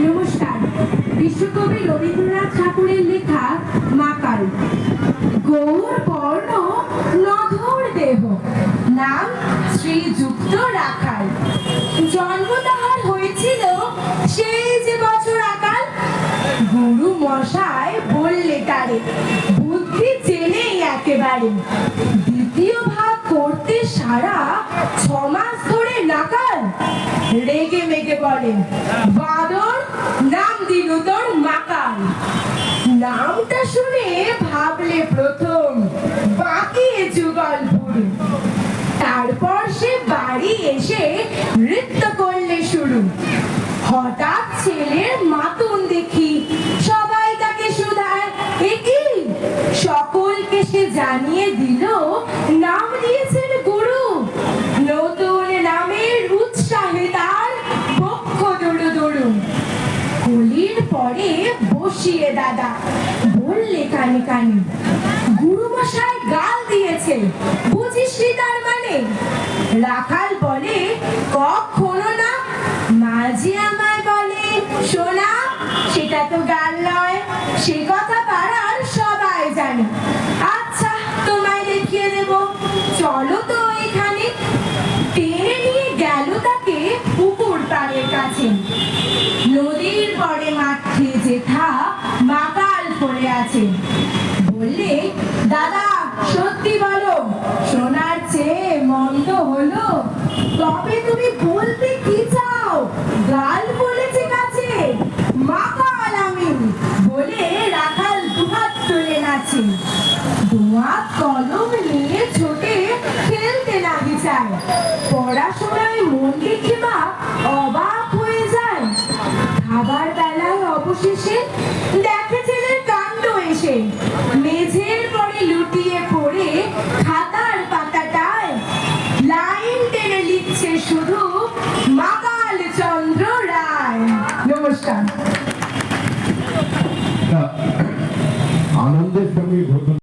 নমস্কার। বিশ্বকবি রবীন্দ্রনাথ ঠাকুরের লেখা মাকাল। গৌর বর্ণ নধর দেহ, নাম শ্রীযুক্ত রাখাল। জন্ম তাহার হয়েছিল সেই যে বছর আকাল। গুরু মশাই বললে তারে, বুদ্ধি চেনেই একেবারে। দ্বিতীয় ভাগ করতে সারা 6 মাস ধরে নাকাল। রেগে মেগে বলেন, বাদর, নাম দিল তোর মাকাল। নামটা শুনে ভাবলে প্রথম, বাঁকিয়ে যুগল পুরু। তারপর সে বাড়ি এসে নৃত্য করলে শুরু। হঠাৎ ছেলের মাতুন দেখি, সবাই তাকে শুধায়, এ কি? সকলকে সে জানিয়ে দিল, নাম দিয়েছেন গুরু। নতুন নামের উৎসাহে তার বক্ষ দুড়ু দুড়ু। হোলির পরে বসিয়ে দাদা বললে কানে কানে, গুরু মশাই গাল দিয়েছে, বুঝিসনি তার মানে? রাখাল বলে, কখনো না। মাঝি আমায় বলে, শোনা, সেটা তো গাল নয়, সে কথা পাড়ার সবাই জানে। আচ্ছা, তোমায় দেখিয়ে দেব, চলো তো এখানে। টেনে নিয়ে গেল তাকে পুকুর পাড়ের কাছে। নদীর পরে মাঠে যেথা মাকাল পড়ে আছে। বললে, দাদা সত্যি বলো, সোনার চেয়ে মন্দ হলো? তবে তুমি বলতে কি চাও? গাল বলেছে কাছে, মাকাল আমি বলে রাখাল দুহাত তুলে নাচে। দুহাত কলম নিয়ে ছোটে খেলতে নাহি চায়। পড়াশোনায় মন দেখে বা অবাক হয়ে যায়। খাবার বেলায় অবশেষে দেখে ছেলের কাণ্ড এসে। মেঝের পরে লুটিয়ে পড়ে খাতার পাতাটায় লাইন টেনে লিখছে শুধু মাকাল চন্দ্র রায়। নমস্কার। আনন্দের সঙ্গে ঘটনা